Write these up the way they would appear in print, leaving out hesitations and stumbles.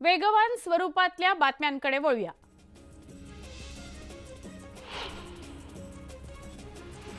वेगवान स्वरूपातल्या बातम्यांकडे वळूया।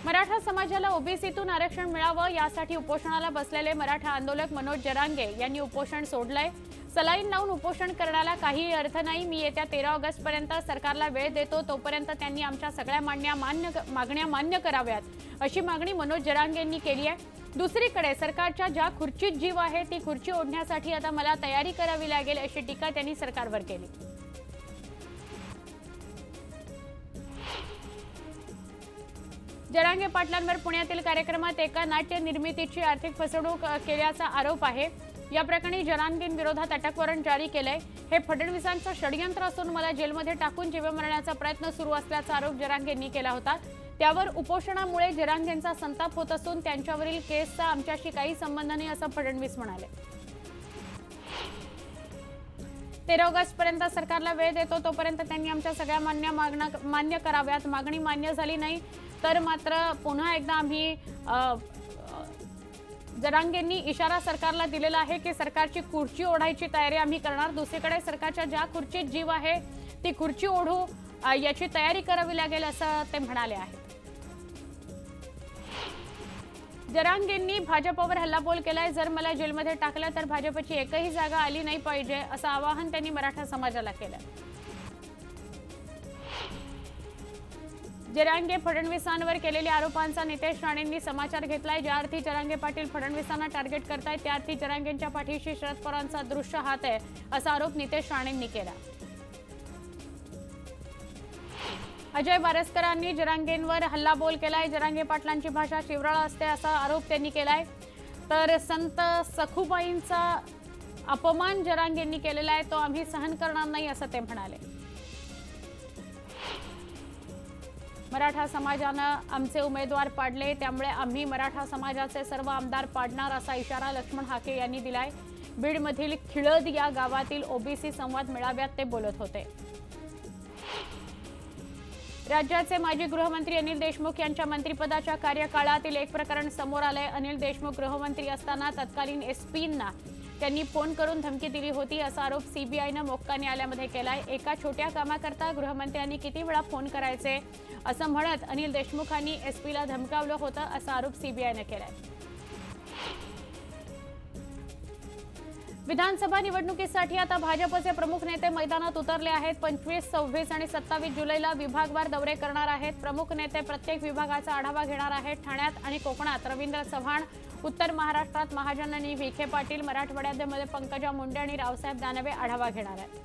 मराठा समाजाला ओबीसीतून आरक्षण मिळावं यासाठी उपोषणाला बसलेले मराठा आंदोलक मनोज जरांगे यांनी उपोषण सोडलंय। सलाईन लावून उपोषण करण्याला काही अर्थ नाही। मी येत्या 13 ऑगस्ट पर्यंत सरकारला वेळ देतो, तोपर्यंत त्यांनी आमच्या सगळ्या मागण्या मान्य कराव्यात अशी मागणी मनोज जरांगे यांनी केली आहे। दुसरीकडे सरकारच्या ज्या खुर्चीत जीव आहे ती खुर्ची ओढण्यासाठी आता मला तयारी करावी लागेल अशी टीका त्यांनी सरकारवर केली। जरांगे पाटलांवर पुण्यातील कार्यक्रमात एका नाट्य निर्मितीची आर्थिक फसवणूक केल्याचा आरोप आहे। या प्रकरणी जरांगेंविरोधात अटक वॉरंट जारी केलंय। हे फडणवीसांचं षडयंत्र असून मला जेलमध्ये टाकून जीवे मारण्याचा प्रयत्न सुरू असल्याचा आरोप जरांगेंनी केला होता। त्यावर उपोषणामुळे जरांगेंचा संताप होत असून त्यांच्यावरील केसचा आमच्याशी काही संबंध नाही असं फडणवीस म्हणाले। 13 ऑगस्ट पर्यंत सरकारला वेळ देतो, तोपर्यंत त्यांनी आमच्या सगळ्या मान्य कराव्यात। मागणी मान्य झाली नाही तर मात्र पुन्हा एकदा आम्ही जरांगेंनी इशारा सरकारला दिलेला आहे की सरकारची खुर्ची ओढायची तयारी आम्ही करणार। दुसरीकडे सरकारच्या ज्या खुर्चीत जीव आहे ती खुर्ची ओढू याची तयारी करावी लागेल असं ते म्हणाले आहेत। जरांगेंनी भाजपवर हल्लाबोल केलाय। जर मला जेलमध्ये टाकलं तर भाजपची एकही जागा आली नाही पाहिजे असं आवाहन त्यांनी मराठा समाजाला केलं। जरांगे फडणवीसांवर केलेल्या आरोपांचा नितेश राणेंनी समाचार घेतलाय। ज्या अर्थी जरांगे पाटील फडणवीसांना टार्गेट करतायत त्या अर्थी जरांगेंच्या पाठीशी शरद पवारांचा दृश्य हात आहे असा आरोप नितेश राणेंनी केला। अजय बारसकरांनी जरांगेंवर हल्लाबोल केलाय। जरांगे पाटलांची भाषा शिवराळ असते असा आरोप त्यांनी केलाय। तर संत सखुबाईंचा अपमान जरांगेंनी केलेला आहे, तो आम्ही सहन करणार नाही असं ते म्हणाले। मराठा समाजानं आमचे उमेदवार पाडले, त्यामुळे आम्ही मराठा समाजाचे सर्व आमदार पाडणार असा इशारा लक्ष्मण हाके यांनी दिलाय। बीडमधील खिळद या गावातील ओबीसी संवाद मेळाव्यात ते बोलत होते। राज्याचे माजी गृहमंत्री अनिल देशमुख यांच्या मंत्रिपदाच्या कार्यकाळातील एक प्रकरण समोर आलंय। अनिल देशमुख गृहमंत्री असताना तत्कालीन एसपींना त्यांनी फोन करून धमकी दिली होती असा आरोप सीबीआयनं मोक्का न्यायालयामध्ये केलाय। एका छोट्या कामाकरता गृहमंत्र्यांनी किती वेळा फोन करायचे असं म्हणत अनिल देशमुखांनी एसपीला धमकावलं होतं असा आरोप सीबीआयनं केलाय। विधानसभा निवडणुकीसाठी आता भाजपचे प्रमुख नेते मैदानात उतरले आहेत। 25, 26 आणि 27 जुलैला विभागवार दौरे करणार आहेत। प्रमुख नेते प्रत्येक विभागाचा आढावा घेणार आहेत। ठाण्यात आणि कोकणात रवींद्र चव्हाण, उत्तर महाराष्ट्रात महाजन आणि विखे पाटील, मराठवाड्यामध्ये पंकजा मुंडे आणि रावसाहेब दानवे आढावा घेणार आहेत।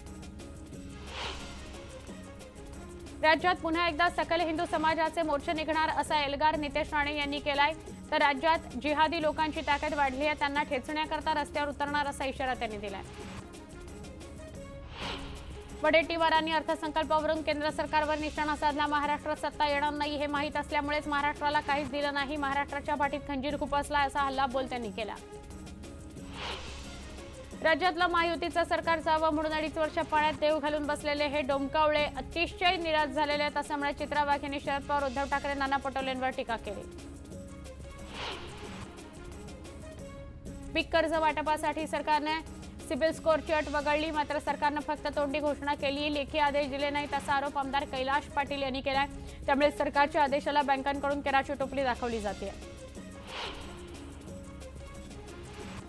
राज्यात पुन्हा एकदा सकल हिंदू समाजाचे मोर्चे निघणार असा एल्गार नितेश राणे यांनी केलाय। तर राज्यात जिहादी लोकांची ताकद वाढली आहे, त्यांना ठेचण्याकरता रस्त्यावर उतरणार असा इशारा त्यांनी दिलाय। वडेट्टीवारांनी अर्थसंकल्पावरून केंद्र सरकारवर निशाणा साधला। महाराष्ट्रात सत्ता येणार नाही हे माहीत असल्यामुळेच महाराष्ट्राला काहीच दिलं नाही, महाराष्ट्राच्या पाठीत खंजीर खुपसला असा हल्लाबोल त्यांनी केला। राज्यातलं महायुतीचं सरकार जावं म्हणून 2.5 वर्ष पाण्यात देव घालून बसलेले हे डोमकावळे अतिशय निराश झालेले आहेत असं म्हणत चित्रा वाघ यांनी शरद पवार, उद्धव ठाकरे, नाना पटोलेंवर टीका केली। पीक कर्ज वाटपासाठी सरकारने सिबिल स्कोअरची अट वगळली, मात्र सरकारनं फक्त तोंडी घोषणा केली, लेखी आदेश दिले नाहीत असा आरोप आमदार कैलाश पाटील यांनी केलाय। त्यामुळे सरकारच्या आदेशाला बँकांकडून केराची टोपली दाखवली जाते।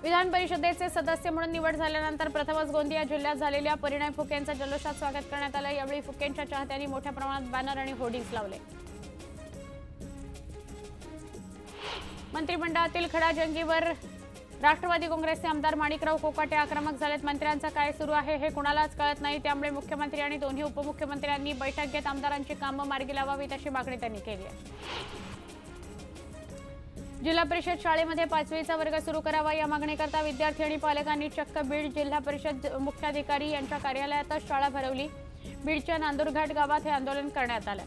विधान परिषदेचे सदस्य म्हणून निवड झाल्यानंतर प्रथमच गोंदिया जिल्ह्यात झालेल्या परिणय फुकेंचं जल्लोषात स्वागत करण्यात आलं। यावेळी फुकेंच्या चाहत्यांनी मोठ्या प्रमाणात बॅनर आणि होर्डिंग्स लावले। मंत्रिमंडळातील खडाजंगीवर राष्ट्रवादी काँग्रेसचे आमदार माणिकराव कोकाटे आक्रमक झालेत। मंत्र्यांचा काय सुरू आहे हे कुणालाच कळत नाही, त्यामुळे मुख्यमंत्री आणि दोन्ही उपमुख्यमंत्र्यांनी बैठक घेत आमदारांची कामं मार्गी लावावीत अशी मागणी त्यांनी केली आहे। जिल्हा परिषद शाळेमध्ये 5वीचा वर्ग सुरू करावा या मागणीकरता विद्यार्थी आणि पालकांनी चक्क बीड जिल्हा परिषद मुख्याधिकारी यांच्या कार्यालयातच शाळा भरवली। बीडच्या नांदुरघाट गावात हे आंदोलन करण्यात आलं।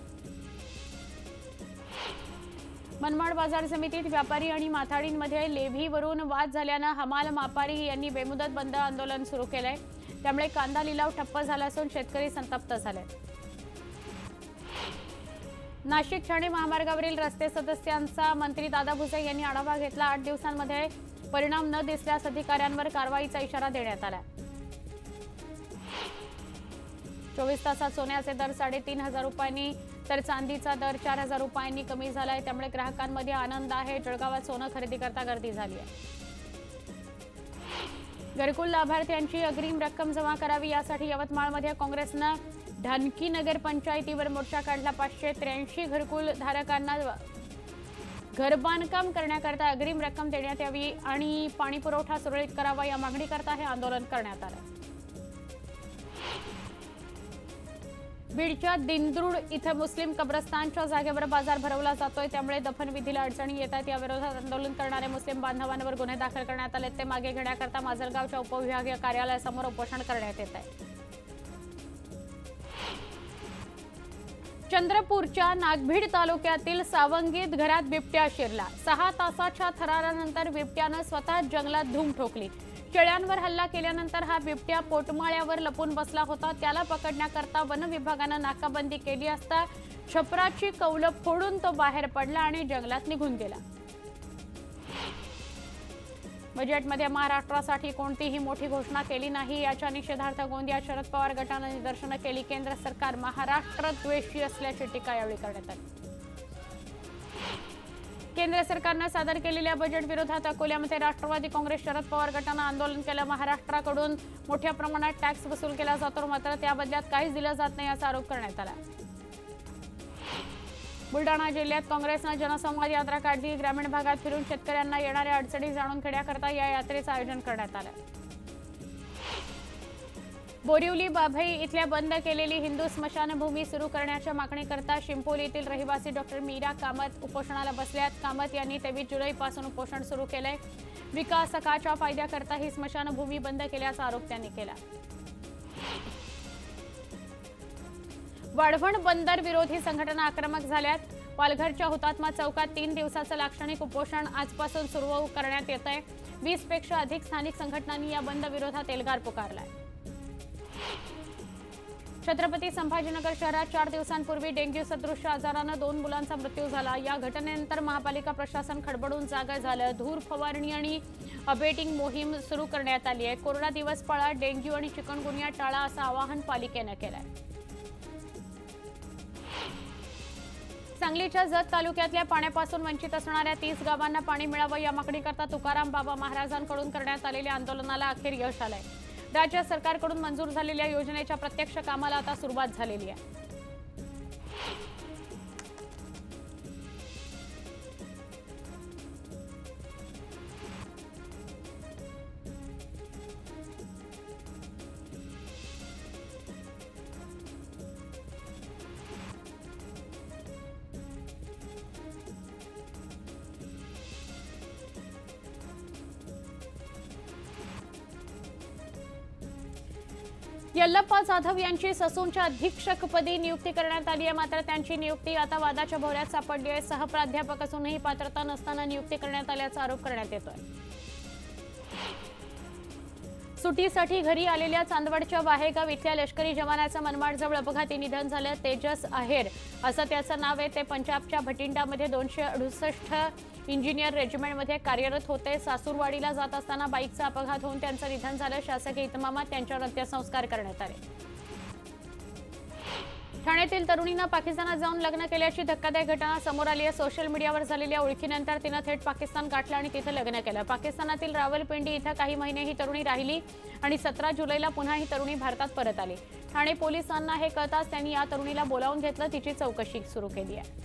मनमाड बाजार समितीत व्यापारी आणि माथाडींमध्ये लेव्हीवरून वाद झाल्यानं हमाल मापारी यांनी बेमुदत बंद आंदोलन सुरू केलंय। त्यामुळे कांदा लिलाव ठप्प झाला असून शेतकरी संतप्त झाले। नाशिक ठाणे महामार्गावरील रस्ते सदस्यांचा मंत्री दादा भुसे यांनी आढावा घेतला। 8 दिवसांमध्ये परिणाम न दिसल्यास अधिकाऱ्यांवर कारवाईचा इशारा देण्यात आला। 24 तासात सोन्याचे दर 3,500 रुपयांनी तर चांदीचा दर 4,000 रुपयांनी कमी झालाय, त्यामुळे ग्राहकांमध्ये आनंद आहे. जळगावात सोनं खरेदी करता गर्दी झाली आहे. घरकुल लाभार्थ्यांची अग्रिम रक्कम जमा करावी यासाठी यवतमाळमध्ये काँग्रेसनं ढानकी नगर पंचायतीवर मोर्चा काढला. 583 घरकुल धारकांना घर बांधकाम करण्याकरता अग्रिम रक्कम देण्यात यावी आणि पाणी पुरवठा सुरळीत करावा या मागणीकरता हे आंदोलन करण्यात आलं. बीडच्या दिंद्रुड इथं मुस्लिम कब्रस्तानच्या जागेवर बाजार भरवला जातोय, त्यामुळे दफनविधीला अडचणी येतात. या विरोधात आंदोलन करणाऱ्या मुस्लिम बांधवांवर गुन्हे दाखल करण्यात आले. ते मागे घेण्याकरता माजलगावच्या उपविभागीय कार्यालयासमोर उपोषण करण्यात येत आहे. चंद्रपूरच्या नागभीड तालुक्यातील सावंगीत घरात बिबट्या शिरला. 6 तासाच्या थरारानंतर बिबट्यानं स्वतः जंगलात धूम ठोकली. शेळ्यांवर हल्ला केल्यानंतर हा बिबट्या पोटमाळ्यावर लपून बसला होता. त्याला पकडण्याकरता वन विभागानं नाकाबंदी केली असता छपराची कौलं फोडून तो बाहेर पडला आणि जंगलात निघून गेला. बजेटमध्ये महाराष्ट्रासाठी कोणतीही मोठी घोषणा केली नाही. याच्या निषेधार्थ गोंदिया शरद पवार गटानं निदर्शनं केली. केंद्र सरकार महाराष्ट्र द्वेषी असल्याची टीका यावेळी करण्यात आली. केंद्र सरकारनं सादर केलेल्या बजेट विरोधात अकोल्यामध्ये राष्ट्रवादी काँग्रेस शरद पवार गटानं आंदोलन केलं. महाराष्ट्राकडून मोठ्या प्रमाणात टॅक्स वसूल केला जातो, मात्र त्या बदल्यात काहीच दिलं जात नाही असा आरोप करण्यात आला. बुलडाणा जिल्ह्यात काँग्रेसनं जनसंवाद यात्रा काढली. ग्रामीण भागात फिरून शेतकऱ्यांना येणाऱ्या अडचणी जाणून घेण्याकरता या यात्रेचं आयोजन करण्यात आलं. बोरिवली बाभई इथल्या बंद केलेली हिंदू स्मशानभूमी सुरू करण्याच्या मागणीकरता शिंपोलीतील रहिवासी डॉक्टर मीरा कामत उपोषणाला बसल्यात. कामत यांनी 23 जुलैपासून उपोषण सुरू केलंय. विकासकाच्या फायद्याकरता ही स्मशानभूमी बंद केल्याचा आरोप त्यांनी केला. वाढवण बंदर विरोधी संघटना आक्रमक झाल्यात. पालघरच्या हुतात्मा चौकात 3 दिवसाचं लाक्षणिक उपोषण आजपासून सुरू करण्यात येत आहे. 20 पेक्षा अधिक स्थानिक संघटनांनी या बंद विरोधात एल्गार पुकारलाय. छत्रपती संभाजीनगर शहरात 4 दिवसांपूर्वी डेंग्यू सदृश आजारानं 2 मुलांचा मृत्यू झाला. या घटनेनंतर महापालिका प्रशासन खडबडून जागा झालं. धूर फवारणी आणि अबेटिंग मोहीम सुरू करण्यात आली आहे. कोरोना दिवस पाळा, डेंग्यू आणि चिकनगुनिया टाळा असं आवाहन पालिकेनं केलंय. सांगलीच्या जत तालुक्यातल्या पाण्यापासून वंचित असणाऱ्या 30 गावांना पाणी मिळावं या मागणीकरता तुकाराम बाबा महाराजांकडून करण्यात आलेल्या आंदोलनाला अखेर यश आलंय. राज्य सरकारकडून मंजूर झालेल्या योजनेच्या प्रत्यक्ष कामाला आता सुरुवात झालेली आहे. यल्लप्पा जाधव यांची ससूनच्या अधीक्षकपदी नियुक्ती करण्यात आली आहे, मात्र त्यांची नियुक्ती आता वादाच्या भोवऱ्यात सापडली आहे. सहप्राध्यापक असूनही पात्रता नसताना नियुक्ती करण्यात आल्याचा आरोप करण्यात येतोय. सुट्टीसाठी घरी आलेल्या चांदवडच्या वाहेगाव इथल्या लष्करी जवानाचं मनमाडजवळ अपघाती निधन झालं. तेजस आहेर असं त्याचं नाव आहे. ते पंजाबच्या भटिंडामध्ये 268 इंजिनियर रेजिमेंटमध्ये कार्यरत होते. सासूरवाडीला जात असताना बाईकचा अपघात होऊन त्यांचं निधन झालं. शासकीय इतमामात त्यांच्यावर अंत्यसंस्कार करण्यात आले. ठाण्यातील तरुणीनं पाकिस्तानात जाऊन लग्न केल्याची धक्कादायक घटना समोर आली आहे. सोशल मीडियावर झालेल्या ओळखीनंतर तिनं थेट पाकिस्तान गाठलं आणि तिथं लग्न केलं. पाकिस्तानातील रावलपिंडी इथं काही महिने ही तरुणी राहिली आणि 17 जुलैला पुन्हा ही तरुणी भारतात परत आली. ठाणे पोलिसांना हे कळताच त्यांनी या तरुणीला बोलावून घेतलं. तिची चौकशी सुरू केली आहे.